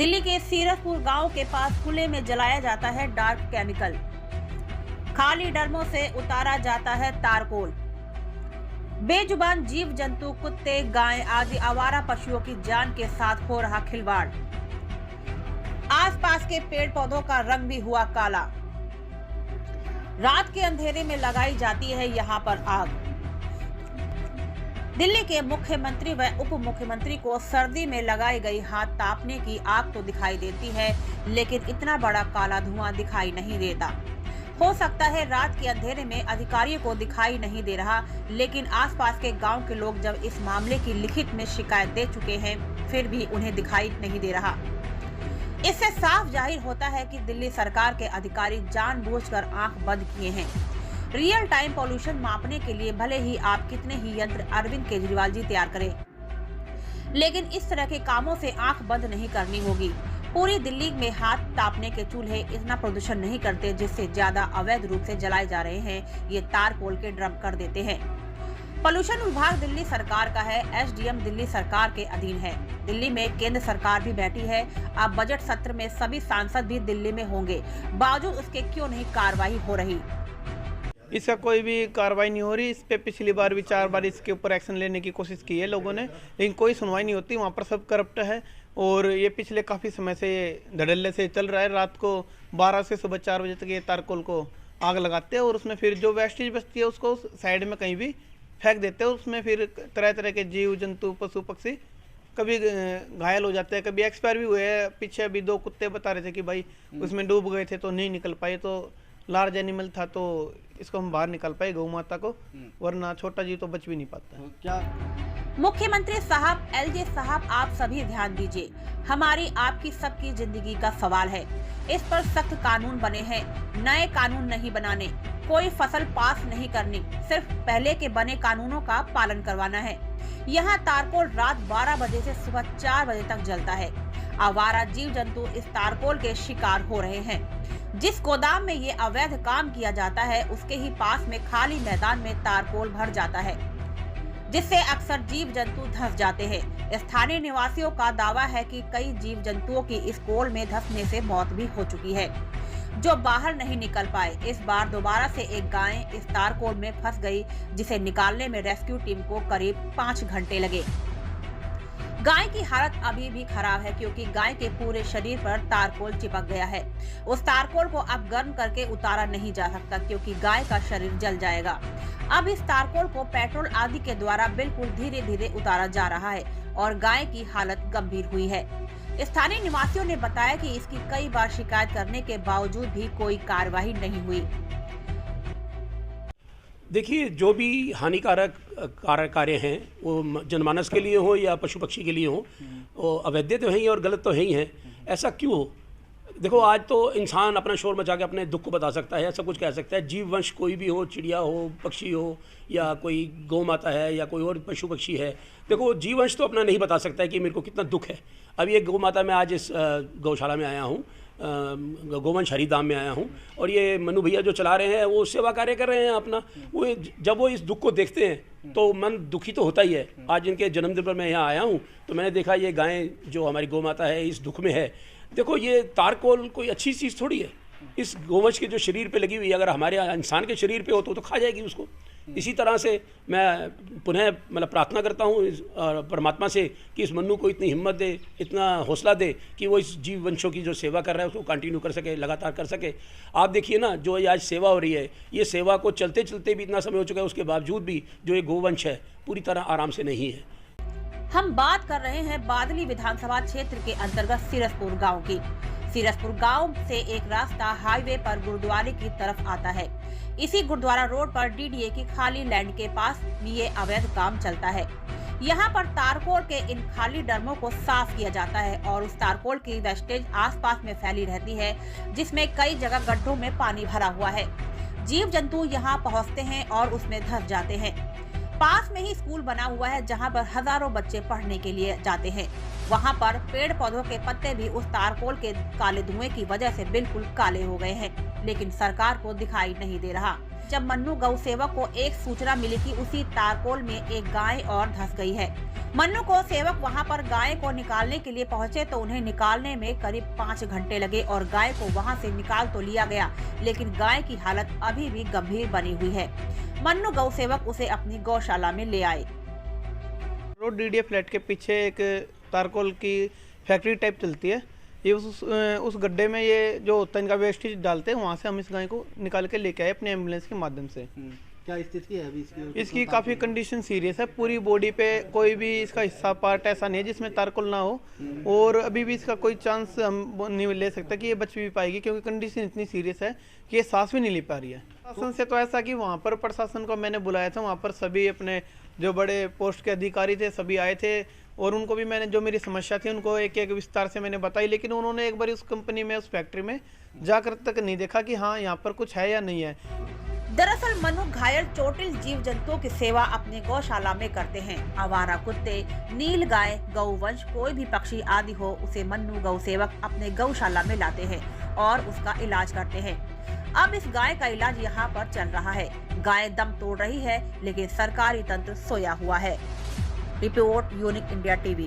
दिल्ली के सीरसपुर गांव के पास खुले में जलाया जाता है डार्क केमिकल। खाली ड्रमों से उतारा जाता है तारकोल। बेजुबान जीव जंतु, कुत्ते, गाय आदि आवारा पशुओं की जान के साथ हो रहा खिलवाड़। आसपास के पेड़ पौधों का रंग भी हुआ काला। रात के अंधेरे में लगाई जाती है यहां पर आग। दिल्ली के मुख्यमंत्री व उप मुख्यमंत्री को सर्दी में लगाई गई हाथ तापने की आग तो दिखाई देती है, लेकिन इतना बड़ा काला धुआं दिखाई नहीं देता। हो सकता है रात के अंधेरे में अधिकारियों को दिखाई नहीं दे रहा, लेकिन आसपास के गांव के लोग जब इस मामले की लिखित में शिकायत दे चुके हैं, फिर भी उन्हें दिखाई नहीं दे रहा। इससे साफ जाहिर होता है कि दिल्ली सरकार के अधिकारी जानबूझकर आंख बंद किए हैं। रियल टाइम पॉल्यूशन मापने के लिए भले ही आप कितने ही यंत्र अरविंद केजरीवाल जी तैयार करें, लेकिन इस तरह के कामों से आंख बंद नहीं करनी होगी। पूरी दिल्ली में हाथ तापने के चूल्हे इतना प्रदूषण नहीं करते जिससे ज्यादा अवैध रूप से जलाए जा रहे हैं। ये तारकोल के ड्रम कर देते हैं। पॉल्यूशन विभाग दिल्ली सरकार का है। एसडीएम दिल्ली सरकार के अधीन है। दिल्ली में केंद्र सरकार भी बैठी है। अब बजट सत्र में सभी सांसद भी दिल्ली में होंगे, बावजूद उसके क्यों नहीं कार्रवाई हो रही? इसका कोई भी कार्रवाई नहीं हो रही। इस पे पिछली बार भी 4 बार इसके ऊपर एक्शन लेने की कोशिश की है लोगों ने, लेकिन कोई सुनवाई नहीं होती। वहाँ पर सब करप्ट है और ये पिछले काफ़ी समय से धड़ल्ले से चल रहा है। रात को 12 से सुबह 4 बजे तक ये तारकोल को आग लगाते हैं और उसमें फिर जो वेस्टेज बचती है उसको साइड में कहीं भी फेंक देते हैं। उसमें फिर तरह तरह के जीव जंतु, पशु पक्षी कभी घायल हो जाते हैं, कभी एक्सपायर भी हुए हैं। पीछे अभी 2 कुत्ते बता रहे थे कि भाई उसमें डूब गए थे तो नहीं निकल पाए, तो लार्ज एनिमल था तो इसको हम बाहर निकाल पाए गौ माता को, वरना छोटा जीव तो बच भी नहीं पाता। तो क्या मुख्यमंत्री साहब, एलजे साहब, आप सभी ध्यान दीजिए। हमारी आपकी सबकी जिंदगी का सवाल है। इस पर सख्त कानून बने हैं, नए कानून नहीं बनाने। कोई फसल पास नहीं करनी, सिर्फ पहले के बने कानूनों का पालन करवाना है। यहाँ तारकोल रात 12 बजे से सुबह 4 बजे तक जलता है। आवारा जीव जंतु इस तारकोल के शिकार हो रहे हैं। जिस गोदाम में ये अवैध काम किया जाता है, उसके ही पास में खाली मैदान में तारकोल भर जाता है, जिससे अक्सर जीव जंतु धंस जाते हैं। स्थानीय निवासियों का दावा है कि कई जीव जंतुओं की इस कोल में धंसने से मौत भी हो चुकी है, जो बाहर नहीं निकल पाए। इस बार दोबारा से एक गाय इस तारकोल में फंस गई, जिसे निकालने में रेस्क्यू टीम को करीब 5 घंटे लगे। गाय की हालत अभी भी खराब है, क्योंकि गाय के पूरे शरीर पर तारकोल चिपक गया है। उस तारकोल को अब गर्म करके उतारा नहीं जा सकता, क्योंकि गाय का शरीर जल जाएगा। अब इस तारकोल को पेट्रोल आदि के द्वारा बिल्कुल धीरे धीरे उतारा जा रहा है और गाय की हालत गंभीर हुई है। स्थानीय निवासियों ने बताया कि इसकी कई बार शिकायत करने के बावजूद भी कोई कार्रवाई नहीं हुई। देखिए, जो भी हानिकारक कार्य हैं वो जनमानस के लिए हो या पशु पक्षी के लिए हो, वो अवैध तो है ही और गलत तो है ही है। ऐसा क्यों हो? देखो, आज तो इंसान अपना शोर मचा के अपने दुख को बता सकता है, सब कुछ कह सकता है। जीव वंश कोई भी हो, चिड़िया हो, पक्षी हो, या कोई गौ माता है या कोई और पशु पक्षी है। देखो, जीव वंश तो अपना नहीं बता सकता है कि मेरे को कितना दुख है। अभी एक गौ माता में आज इस गौशाला में आया हूँ, गोवंश हरिधाम में आया हूँ, और ये मनु भैया जो चला रहे हैं वो सेवा कार्य कर रहे हैं अपना। वो जब वो इस दुख को देखते हैं तो मन दुखी तो होता ही है। आज इनके जन्मदिन पर मैं यहाँ आया हूँ तो मैंने देखा ये गाय जो हमारी गौ माता है इस दुख में है। देखो, ये तारकोल कोई अच्छी चीज़ थोड़ी है। इस गोवंश के जो शरीर पे लगी हुई है, अगर हमारे इंसान के शरीर पे हो तो खा जाएगी उसको। इसी तरह से मैं पुनः प्रार्थना करता हूँ परमात्मा से कि इस मन्नू को इतनी हिम्मत दे, इतना हौसला दे कि वो इस जीव वंशों की जो सेवा कर रहा है उसको कंटिन्यू कर सके, लगातार कर सके। आप देखिए ना, जो ये आज सेवा हो रही है, ये सेवा को चलते चलते भी इतना समय हो चुका है, उसके बावजूद भी जो ये गोवंश है पूरी तरह आराम से नहीं है। हम बात कर रहे हैं बादली विधानसभा क्षेत्र के अंतर्गत सीरसपुर गांव की। सीरसपुर गांव से एक रास्ता हाईवे पर गुरुद्वारे की तरफ आता है। इसी गुरुद्वारा रोड पर डीडीए की खाली लैंड के पास भी ये अवैध काम चलता है। यहाँ पर तारकोल के इन खाली ड्रमों को साफ किया जाता है और उस तारकोल की वेस्टेज आसपास में फैली रहती है, जिसमें कई जगह गड्ढों में पानी भरा हुआ है। जीव जंतु यहाँ पहुँचते हैं और उसमें धंस जाते हैं। पास में ही स्कूल बना हुआ है, जहाँ पर हजारों बच्चे पढ़ने के लिए जाते हैं। वहाँ पर पेड़ पौधों के पत्ते भी उस तारकोल के काले धुएं की वजह से बिल्कुल काले हो गए हैं, लेकिन सरकार को दिखाई नहीं दे रहा। जब मन्नू गौ सेवक को एक सूचना मिली कि उसी तारकोल में एक गाय और धंस गई है। मन्नू को सेवक वहां पर गाय को निकालने के लिए पहुंचे तो उन्हें निकालने में करीब 5 घंटे लगे और गाय को वहां से निकाल तो लिया गया, लेकिन गाय की हालत अभी भी गंभीर बनी हुई है। मन्नू गौ सेवक उसे अपनी गौशाला में ले आए। रोड डीडीए फ्लैट के पीछे एक तारकोल की फैक्ट्री टाइप चलती है। ये उस गड्ढे में ये जो होता है इनका वेस्टेज डालते हैं, वहाँ से हम इस गाय को निकाल के लेके आए अपने एम्बुलेंस के माध्यम से। क्या स्थिति है अभी इसकी? इसकी काफ़ी कंडीशन सीरियस है। पूरी बॉडी पे कोई भी इसका हिस्सा पार्ट ऐसा नहीं है जिसमें तारकोल ना हो, और अभी भी इसका कोई चांस हम नहीं ले सकता कि ये बच भी पाएगी, क्योंकि कंडीशन इतनी सीरियस है कि ये सांस भी नहीं ले पा रही है। प्रशासन से तो ऐसा कि वहाँ पर प्रशासन को मैंने बुलाया था, वहाँ पर सभी अपने जो बड़े पोस्ट के अधिकारी थे सभी आए थे, और उनको भी मैंने जो मेरी समस्या थी उनको एक एक विस्तार से मैंने बताई, लेकिन उन्होंने एक बार उस कंपनी में, उस फैक्ट्री में जाकर तक नहीं देखा कि हाँ यहाँ पर कुछ है या नहीं है। दरअसल मनु घायल चोटिल जीव जंतुओं की सेवा अपने गौशाला में करते हैं। आवारा कुत्ते, नील गाय, गौवंश, कोई भी पक्षी आदि हो, उसे मन्नू गौ सेवक अपने गौशाला में लाते हैं और उसका इलाज करते हैं। अब इस गाय का इलाज यहाँ पर चल रहा है। गाय दम तोड़ रही है, लेकिन सरकारी तंत्र सोया हुआ है। Report unique India TV.